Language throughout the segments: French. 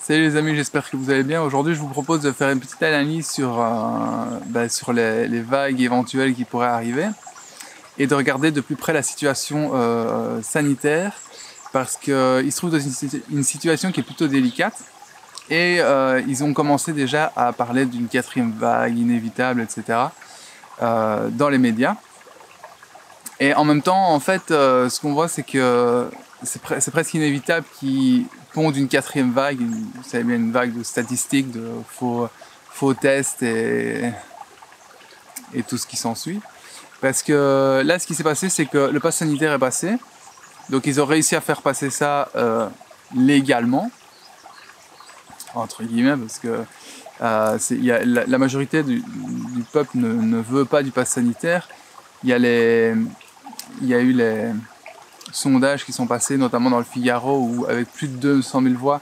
Salut les amis, j'espère que vous allez bien. Aujourd'hui, je vous propose de faire une petite analyse sur les vagues éventuelles qui pourraient arriver et de regarder de plus près la situation sanitaire parce qu'ils se trouvent dans une situation qui est plutôt délicate et ils ont commencé déjà à parler d'une quatrième vague inévitable, etc. Dans les médias. Et en même temps, en fait, ce qu'on voit, c'est que c'est presque inévitable qu'ils pondent une quatrième vague, vous savez bien, une vague de statistiques, de faux tests et tout ce qui s'ensuit. Parce que là, ce qui s'est passé, c'est que le pass sanitaire est passé. Donc, ils ont réussi à faire passer ça légalement, entre guillemets, parce que la majorité du peuple ne veut pas du pass sanitaire. Il y a eu les sondages qui sont passés, notamment dans le Figaro, où avec plus de 200 000 voix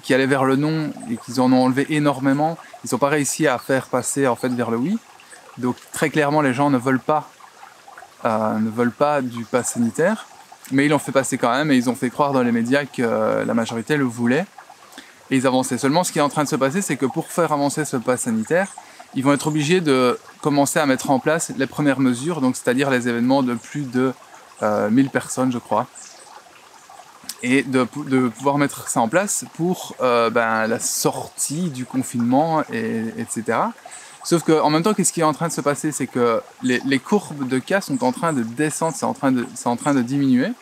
qui allaient vers le non et qu'ils en ont enlevé énormément, ils n'ont pas réussi à faire passer en fait vers le oui. Donc très clairement, les gens ne veulent pas du pass sanitaire, mais ils l'ont fait passer quand même et ils ont fait croire dans les médias que la majorité le voulait. Et ils avançaient. Seulement, ce qui est en train de se passer, c'est que pour faire avancer ce pass sanitaire, ils vont être obligés de commencer à mettre en place les premières mesures, donc c'est-à-dire les événements de plus de 1000 personnes, je crois, et de pouvoir mettre ça en place pour la sortie du confinement, etc. Sauf qu'en même temps, qu'est-ce qui est en train de se passer, c'est que les courbes de cas sont en train de descendre, c'est en train de diminuer,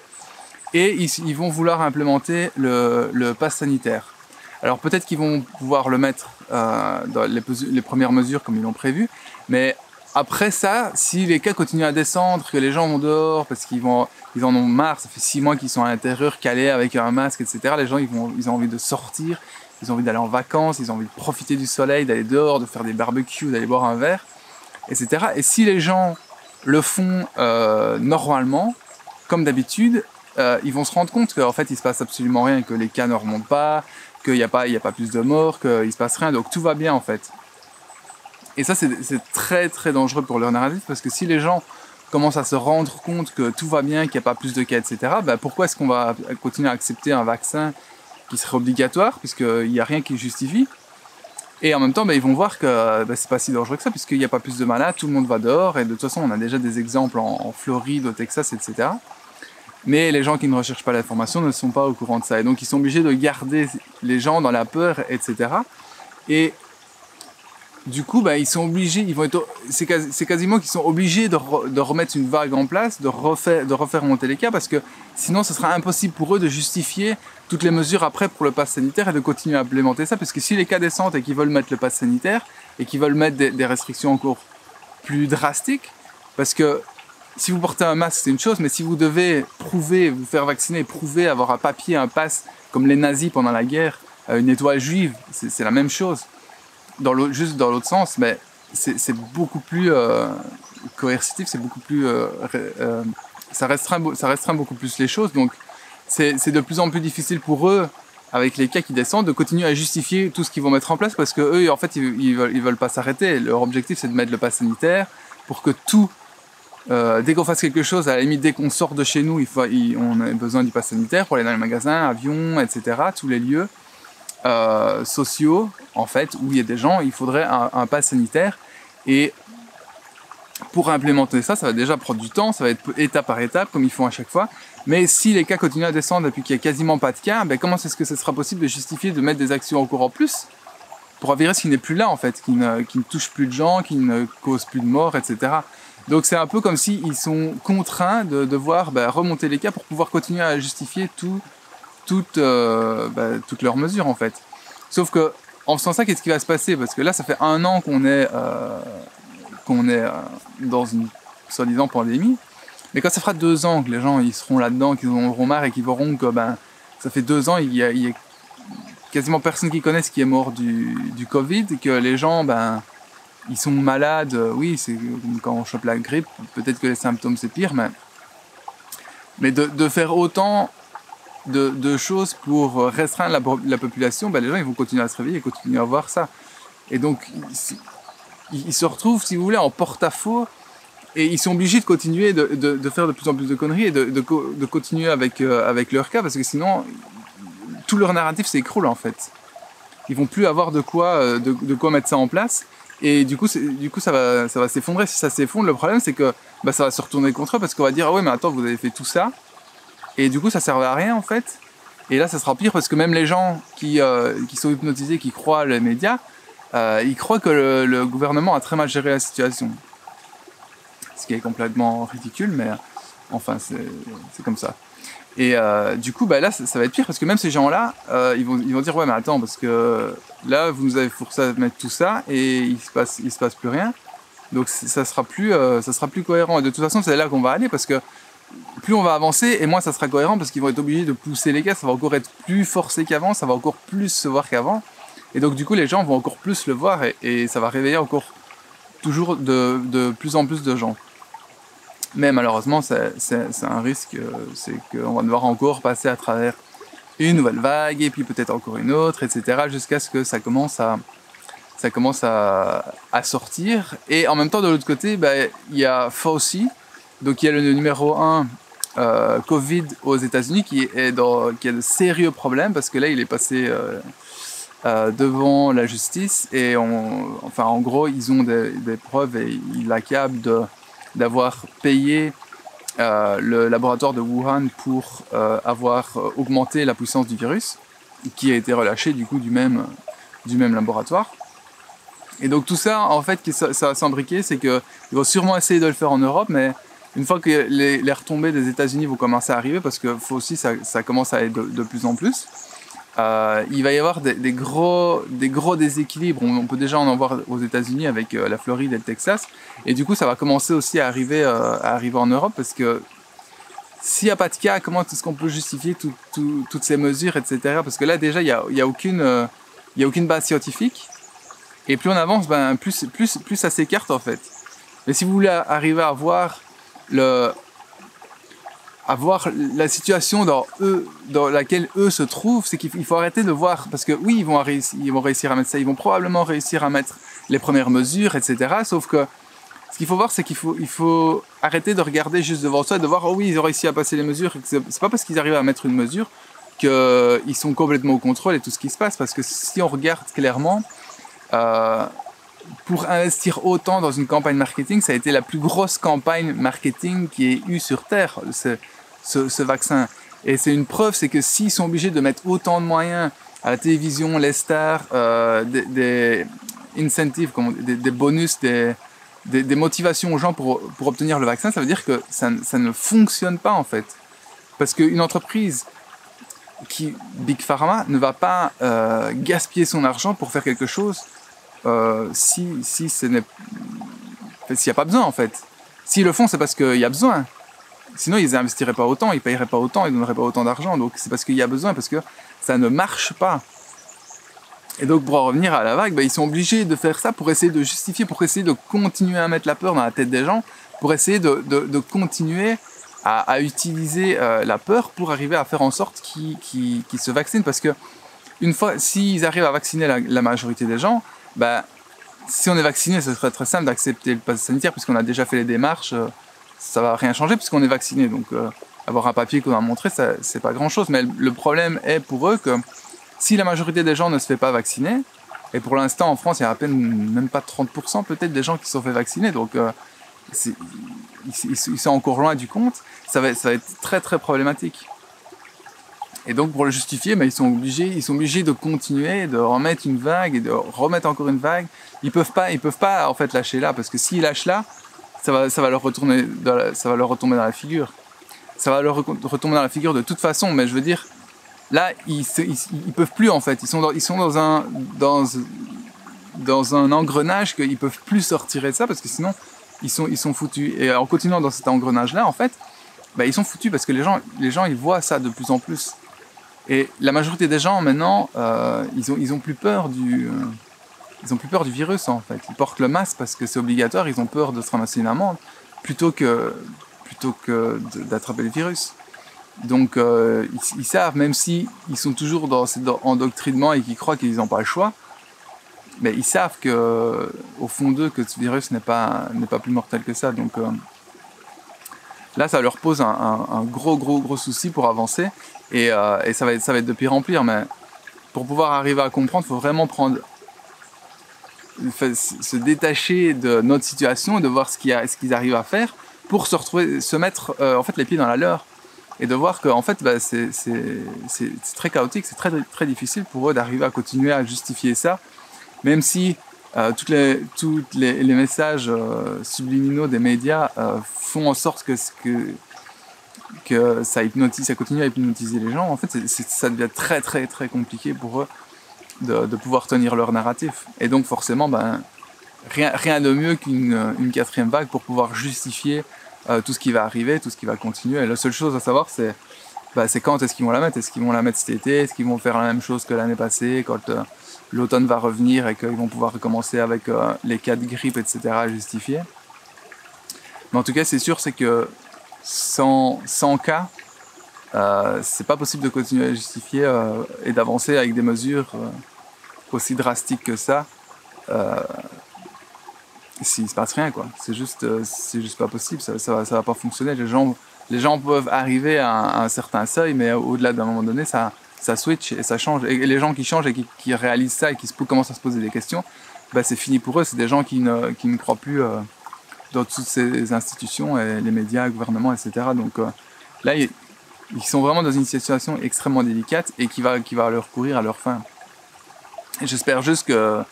et ils vont vouloir implémenter le pass sanitaire. Alors peut-être qu'ils vont pouvoir le mettre dans les premières mesures comme ils l'ont prévu, mais après ça, si les cas continuent à descendre, que les gens vont dehors parce qu'ils en ont marre, ça fait 6 mois qu'ils sont à l'intérieur, calés avec un masque, etc. Les gens, ils ont envie de sortir, ils ont envie d'aller en vacances, ils ont envie de profiter du soleil, d'aller dehors, de faire des barbecues, d'aller boire un verre, etc. Et si les gens le font normalement, comme d'habitude, ils vont se rendre compte qu'en fait, il se passe absolument rien, que les cas ne remontent pas, qu'il n'y a pas plus de morts, qu'il ne se passe rien, donc tout va bien en fait. Et ça, c'est très très dangereux pour leur narratif, parce que si les gens commencent à se rendre compte que tout va bien, qu'il n'y a pas plus de cas, etc., pourquoi est-ce qu'on va continuer à accepter un vaccin qui serait obligatoire, puisqu'il n'y a rien qui justifie? Et en même temps, ils vont voir que c'est pas si dangereux que ça, puisqu'il n'y a pas plus de malades, tout le monde va dehors, et de toute façon, on a déjà des exemples en Floride, au Texas, etc. Mais les gens qui ne recherchent pas l'information ne sont pas au courant de ça. Et donc, ils sont obligés de garder les gens dans la peur, etc. Et du coup, ils sont obligés, c'est quasiment qu'ils sont obligés de remettre une vague en place, de refaire monter les cas, parce que sinon, ce sera impossible pour eux de justifier toutes les mesures après pour le pass sanitaire et de continuer à implémenter ça, parce que si les cas descendent et qu'ils veulent mettre le pass sanitaire et qu'ils veulent mettre des restrictions encore plus drastiques, parce que si vous portez un masque, c'est une chose, mais si vous devez vous faire vacciner, prouver, avoir un papier, un pass, comme les nazis pendant la guerre, une étoile juive, c'est la même chose. Juste dans l'autre sens, mais c'est beaucoup plus coercitif, c'est beaucoup plus... ça restreint beaucoup plus les choses, donc c'est de plus en plus difficile pour eux, avec les cas qui descendent, de continuer à justifier tout ce qu'ils vont mettre en place, parce que eux, en fait, ils veulent pas s'arrêter. Leur objectif, c'est de mettre le pass sanitaire pour que tout... dès qu'on fasse quelque chose, à la limite, dès qu'on sort de chez nous, on a besoin du pass sanitaire pour aller dans les magasins, avions, etc., tous les lieux sociaux, en fait, où il y a des gens, il faudrait un pass sanitaire. Et pour implémenter ça, ça va déjà prendre du temps, ça va être étape par étape, comme ils font à chaque fois. Mais si les cas continuent à descendre depuis qu'il n'y a quasiment pas de cas, comment est-ce que ce sera possible de justifier de mettre des actions encore en plus pour un virus qui n'est plus là, en fait, qui ne touche plus de gens, qui ne cause plus de morts, etc. Donc c'est un peu comme s'ils sont contraints de devoir remonter les cas pour pouvoir continuer à justifier toutes leurs mesures, en fait. Sauf que en faisant ça, qu'est-ce qui va se passer? Parce que là, ça fait 1 an qu'on est dans une soi-disant pandémie. Mais quand ça fera 2 ans que les gens ils seront là-dedans, qu'ils en auront marre et qu'ils verront que ça fait 2 ans, il y a quasiment personne qui connaisse qui est mort du Covid, et que les gens ils sont malades, oui, c'est comme quand on chope la grippe, peut-être que les symptômes c'est pire, mais de faire autant de choses pour restreindre la population, les gens ils vont continuer à se réveiller et continuer à voir ça. Et donc ils se retrouvent, si vous voulez, en porte-à-faux, et ils sont obligés de continuer de faire de plus en plus de conneries et de continuer avec leur cas, parce que sinon tout leur narratif s'écroule en fait. Ils vont plus avoir de quoi mettre ça en place. Et du coup, ça va s'effondrer. Si ça s'effondre, le problème, c'est que ça va se retourner contre eux parce qu'on va dire, ah ouais, mais attends, vous avez fait tout ça. Et du coup, ça servait à rien, en fait. Et là, ça sera pire parce que même les gens qui sont hypnotisés, qui croient les médias, ils croient que le gouvernement a très mal géré la situation. Ce qui est complètement ridicule, mais enfin, c'est comme ça. Et du coup, là, ça va être pire parce que même ces gens-là, ils vont dire, ouais, mais attends, parce que là, vous nous avez forcé à mettre tout ça et il se passe plus rien. Donc, ça sera plus cohérent. Et de toute façon, c'est là qu'on va aller parce que plus on va avancer et moins ça sera cohérent parce qu'ils vont être obligés de pousser les gars. Ça va encore être plus forcé qu'avant, ça va encore plus se voir qu'avant. Et donc, du coup, les gens vont encore plus le voir et ça va réveiller encore toujours de plus en plus de gens. Mais malheureusement, c'est un risque, c'est qu'on va devoir encore passer à travers une nouvelle vague, et puis peut-être encore une autre, etc., jusqu'à ce que ça commence à sortir. Et en même temps, de l'autre côté, il y a Fauci, donc il y a le numéro 1 Covid aux États-Unis, qui a de sérieux problèmes, parce que là, il est passé devant la justice, et en gros, ils ont des preuves, et ils l'accablent d'avoir payé le laboratoire de Wuhan pour avoir augmenté la puissance du virus, qui a été relâché du coup du même laboratoire. Et donc tout ça, en fait, ça va s'imbriquer, c'est qu'ils vont sûrement essayer de le faire en Europe, mais une fois que les retombées des États-Unis vont commencer à arriver, parce que faut aussi ça commence à être de plus en plus, il va y avoir des gros déséquilibres. On peut déjà en voir aux États-Unis avec la Floride et le Texas. Et du coup, ça va commencer aussi à arriver en Europe parce que s'il n'y a pas de cas, comment est-ce qu'on peut justifier toutes ces mesures, etc. Parce que là, déjà, il y a aucune base scientifique. Et plus on avance, plus ça s'écarte en fait. Mais si vous voulez arriver à voir la situation dans laquelle eux se trouvent, c'est qu'il faut arrêter de voir, parce que oui, ils vont réussir à mettre ça, ils vont probablement réussir à mettre les premières mesures, etc. Sauf que ce qu'il faut voir, c'est qu'il faut arrêter de regarder juste devant soi et de voir, oh oui, ils ont réussi à passer les mesures. C'est pas parce qu'ils arrivent à mettre une mesure qu'ils sont complètement au contrôle et tout ce qui se passe, parce que si on regarde clairement, pour investir autant dans une campagne marketing, ça a été la plus grosse campagne marketing qui ait eu sur Terre, ce vaccin. Et c'est une preuve, c'est que s'ils sont obligés de mettre autant de moyens à la télévision, les stars, des incentives, des bonus, des motivations aux gens pour obtenir le vaccin, ça veut dire que ça ne fonctionne pas en fait. Parce qu'une entreprise Big Pharma ne va pas gaspiller son argent pour faire quelque chose s'il n'y a pas besoin en fait. S'ils le font, c'est parce qu'il y a besoin. Sinon, ils n'investiraient pas autant, ils ne paieraient pas autant, ils ne donneraient pas autant d'argent. Donc, c'est parce qu'il y a besoin, parce que ça ne marche pas. Et donc, pour en revenir à la vague, ils sont obligés de faire ça pour essayer de justifier, pour essayer de continuer à mettre la peur dans la tête des gens, pour essayer de continuer à utiliser la peur pour arriver à faire en sorte qu'ils se vaccinent. Parce que une fois, s'ils arrivent à vacciner la majorité des gens, si on est vacciné, ce serait très simple d'accepter le pass sanitaire, puisqu'on a déjà fait les démarches. Ça va rien changer puisqu'on est vacciné, donc avoir un papier qu'on a montré, c'est pas grand chose. Mais le problème est pour eux que si la majorité des gens ne se fait pas vacciner, et pour l'instant en France il y a à peine même pas 30% peut-être des gens qui se sont fait vacciner, donc ils sont encore loin du compte, ça va être très très problématique. Et donc pour le justifier, ils sont obligés de continuer, de remettre une vague et de remettre encore une vague. Ils peuvent pas en fait lâcher là, parce que s'ils lâchent là, ça va leur retomber dans la figure. Ça va leur retomber dans la figure de toute façon, mais je veux dire, là, ils peuvent plus en fait. Ils sont dans un engrenage qu'ils peuvent plus sortir de ça, parce que sinon, ils sont foutus. Et en continuant dans cet engrenage-là, en fait, ils sont foutus parce que les gens, ils voient ça de plus en plus. Et la majorité des gens, maintenant, ils ont plus peur ils ont plus peur du virus en fait. Ils portent le masque parce que c'est obligatoire, ils ont peur de se ramasser une amende plutôt que d'attraper le virus. Donc ils savent, même si ils sont toujours dans cet endoctrinement et qu'ils croient qu'ils n'ont pas le choix, mais ils savent que au fond d'eux que ce virus n'est pas plus mortel que ça. Donc là ça leur pose un gros souci pour avancer, et ça va être de pire en pire. Mais pour pouvoir arriver à comprendre, il faut vraiment se détacher de notre situation et de voir ce qu'ils arrivent à faire pour se mettre en fait les pieds dans la leur, et de voir que en fait c'est très chaotique, c'est très difficile pour eux d'arriver à continuer à justifier ça, même si tous les messages subliminaux des médias font en sorte que ça continue à hypnotiser les gens. En fait ça devient très compliqué pour eux de pouvoir tenir leur narratif, et donc forcément rien de mieux qu'une quatrième vague pour pouvoir justifier tout ce qui va arriver, tout ce qui va continuer. Et la seule chose à savoir, c'est quand est-ce qu'ils vont la mettre. Est-ce qu'ils vont la mettre cet été? Est-ce qu'ils vont faire la même chose que l'année passée, quand l'automne va revenir et qu'ils vont pouvoir recommencer avec les cas de grippe, etc. à justifier? Mais en tout cas, c'est sûr, c'est que sans cas, c'est pas possible de continuer à justifier et d'avancer avec des mesures aussi drastiques que ça. S'il se passe rien, quoi. C'est juste pas possible, ça va pas fonctionner. Les gens peuvent arriver à un certain seuil, mais au-delà d'un moment donné, ça switch et ça change. Et les gens qui changent et qui réalisent ça et qui commencent à se poser des questions, c'est fini pour eux. C'est des gens qui ne croient plus dans toutes ces institutions, et les médias, le gouvernement, etc. Donc là, ils sont vraiment dans une situation extrêmement délicate et qui va leur courir à leur fin. Et j'espère juste que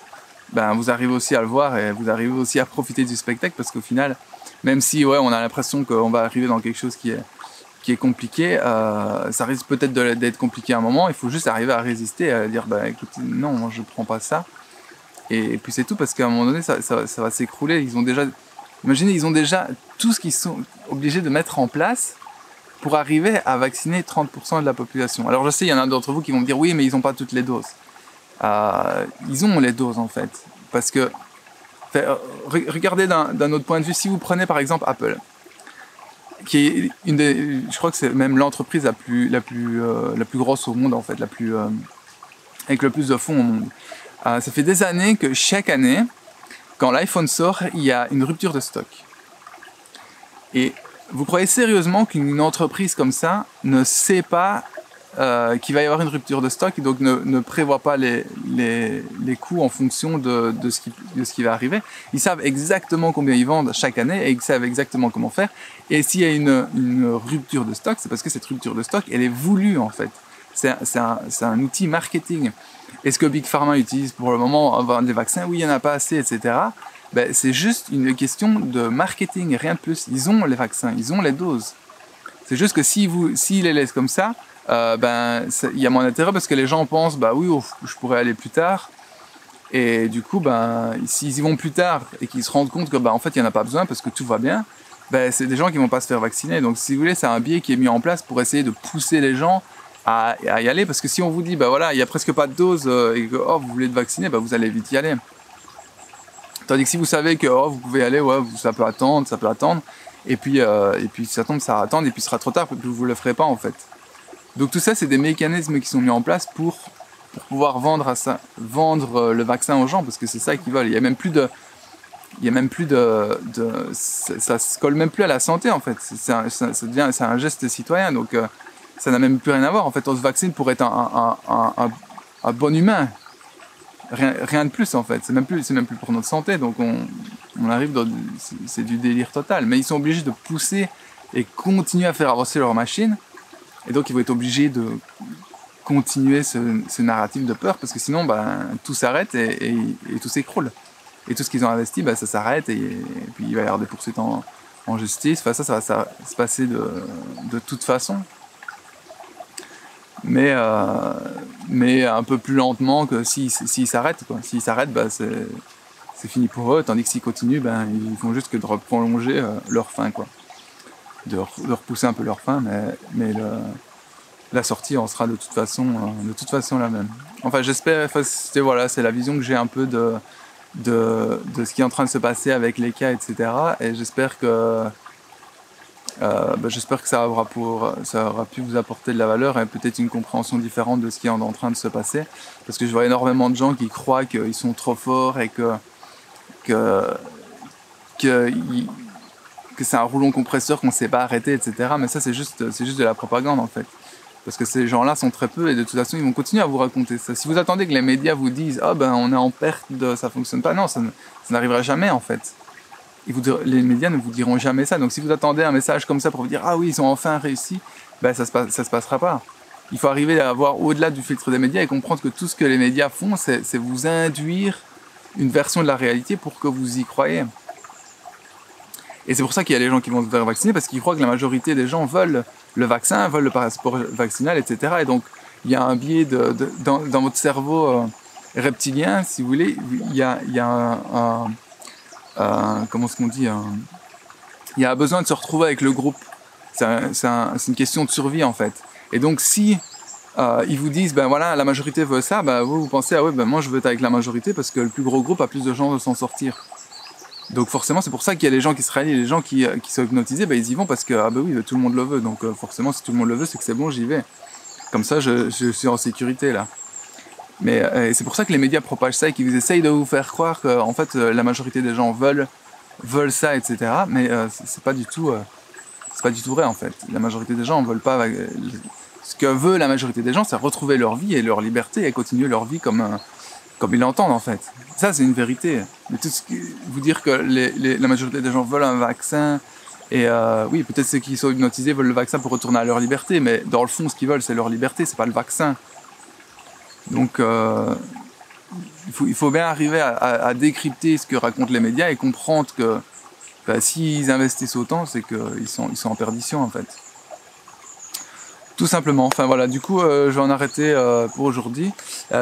vous arrivez aussi à le voir et vous arrivez aussi à profiter du spectacle, parce qu'au final, même si on a l'impression qu'on va arriver dans quelque chose qui est compliqué, ça risque peut-être d'être compliqué à un moment. Il faut juste arriver à résister, à dire écoutez, non, moi je prends pas ça, et puis c'est tout, parce qu'à un moment donné ça va s'écrouler. Imaginez, ils ont déjà tout ce qu'ils sont obligés de mettre en place pour arriver à vacciner 30% de la population. Alors je sais, il y en a d'entre vous qui vont me dire oui, mais ils n'ont pas toutes les doses. Ils ont les doses en fait, parce que regardez d'un autre point de vue. Si vous prenez par exemple Apple, qui est je crois que c'est même l'entreprise la plus grosse au monde en fait, avec le plus de fonds au monde. Ça fait des années que chaque année, quand l'iPhone sort, il y a une rupture de stock. Et vous croyez sérieusement qu'une entreprise comme ça ne sait pas qu'il va y avoir une rupture de stock, et donc ne prévoit pas les coûts en fonction de ce qui va arriver? Ils savent exactement combien ils vendent chaque année, et ils savent exactement comment faire. Et s'il y a une rupture de stock, c'est parce que cette rupture de stock, elle est voulue en fait. C'est un outil marketing. Et ce que Big Pharma utilise pour le moment, avoir des vaccins, oui, il n'y en a pas assez, etc. C'est juste une question de marketing, rien de plus. Ils ont les vaccins, ils ont les doses. C'est juste que s'ils les laissent comme ça, il y a moins d'intérêt, parce que les gens pensent oui, je pourrais aller plus tard, et du coup s'ils y vont plus tard et qu'ils se rendent compte que en fait il n'y en a pas besoin parce que tout va bien, c'est des gens qui vont pas se faire vacciner. Donc si vous voulez, c'est un biais qui est mis en place pour essayer de pousser les gens à y aller, parce que si on vous dit voilà, il y a presque pas de dose et que vous voulez être vacciné, vous allez vite y aller. Tandis que si vous savez que vous pouvez y aller, ça peut attendre, et puis ça tombe, ça va attendre, et puis ce sera trop tard, puis vous le ferez pas en fait. Donc tout ça, c'est des mécanismes qui sont mis en place pour pouvoir vendre le vaccin aux gens, parce que c'est ça qu'ils veulent. Il y a même plus de ça se colle même plus à la santé en fait. C'est un geste citoyen, donc ça n'a même plus rien à voir. En fait, on se vaccine pour être un bon humain. Rien de plus en fait. C'est même plus pour notre santé. Donc on arrive c'est du délire total. Mais ils sont obligés de pousser et continuer à faire avancer leur machine. Et donc ils vont être obligés de continuer ce narratif de peur, parce que sinon tout s'arrête et tout s'écroule. Et tout ce qu'ils ont investi, ça s'arrête, et puis il va y avoir des poursuites en justice. Enfin, ça va se passer de toute façon. Mais un peu plus lentement que s'ils s'arrêtent. S'ils s'arrêtent, c'est fini pour eux, tandis que s'ils continuent, ils font juste que de prolonger leur fin, quoi. De repousser un peu leur fin, mais la sortie en sera de toute façon la même. Enfin, j'espère, c'est la vision que j'ai un peu de ce qui est en train de se passer avec les cas, etc. Et j'espère que ça aura pu vous apporter de la valeur et peut-être une compréhension différente de ce qui est en train de se passer. Parce que je vois énormément de gens qui croient qu'ils sont trop forts et que c'est un rouleau compresseur qu'on ne sait pas arrêter, etc. Mais ça, c'est juste de la propagande, en fait. Parce que ces gens-là sont très peu et de toute façon, ils vont continuer à vous raconter ça. Si vous attendez que les médias vous disent « Ah ben, on est en perte, ça fonctionne pas », non, ça n'arrivera jamais, en fait. Les médias ne vous diront jamais ça. Donc si vous attendez un message comme ça pour vous dire « Ah oui, ils ont enfin réussi », ben ça se passera pas. Il faut arriver à voir au-delà du filtre des médias et comprendre que tout ce que les médias font, c'est vous induire une version de la réalité pour que vous y croyez. Et c'est pour ça qu'il y a les gens qui vont se faire vacciner, parce qu'ils croient que la majorité des gens veulent le vaccin, veulent le passeport vaccinal, etc. Et donc, il y a un biais dans votre cerveau reptilien, si vous voulez, il y a comment est-ce qu'on dit, il y a un besoin de se retrouver avec le groupe. C'est une question de survie, en fait. Et donc, si ils vous disent, ben voilà, la majorité veut ça, ben vous pensez, ah ouais, ben moi je veux être avec la majorité parce que le plus gros groupe a plus de chances de s'en sortir. Donc forcément, c'est pour ça qu'il y a les gens qui se rallient, les gens qui sont hypnotisés, ben ils y vont parce que, ah ben oui, tout le monde le veut. Donc forcément, si tout le monde le veut, c'est que c'est bon, j'y vais. Comme ça, je suis en sécurité, là. Mais c'est pour ça que les médias propagent ça et qu'ils essayent de vous faire croire que, en fait, la majorité des gens veulent ça, etc. Mais c'est pas du tout vrai, en fait. La majorité des gens ne veulent pas... Ce que veut la majorité des gens, c'est retrouver leur vie et leur liberté et continuer leur vie comme ils l'entendent, en fait. Ça, c'est une vérité. Mais vous dire que la majorité des gens veulent un vaccin, et oui, peut-être ceux qui sont hypnotisés veulent le vaccin pour retourner à leur liberté, mais dans le fond, ce qu'ils veulent, c'est leur liberté, c'est pas le vaccin. Donc, il faut bien arriver à décrypter ce que racontent les médias et comprendre que s'ils investissent autant, c'est qu'ils sont en perdition, en fait. Tout simplement. Enfin voilà, du coup, je vais en arrêter pour aujourd'hui.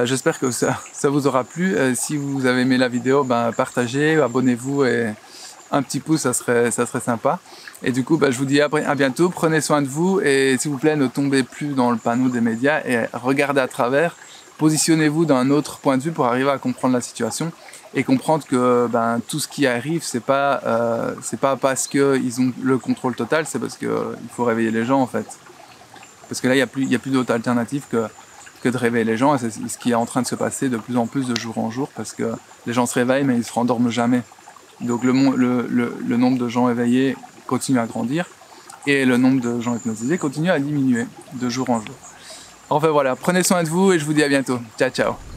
J'espère que ça vous aura plu. Si vous avez aimé la vidéo, ben, partagez, abonnez-vous et un petit pouce, ça serait sympa. Et du coup, je vous dis à bientôt. Prenez soin de vous et s'il vous plaît, ne tombez plus dans le panneau des médias et regardez à travers. Positionnez-vous d'un autre point de vue pour arriver à comprendre la situation et comprendre que tout ce qui arrive, c'est pas parce qu'ils ont le contrôle total, c'est parce qu'il faut réveiller les gens, en fait. Parce que là, il n'y a plus d'autre alternative que de réveiller les gens. Et c'est ce qui est en train de se passer de plus en plus de jour en jour. Parce que les gens se réveillent, mais ils ne se rendorment jamais. Donc le nombre de gens éveillés continue à grandir. Et le nombre de gens hypnotisés continue à diminuer de jour en jour. Enfin voilà, prenez soin de vous et je vous dis à bientôt. Ciao, ciao.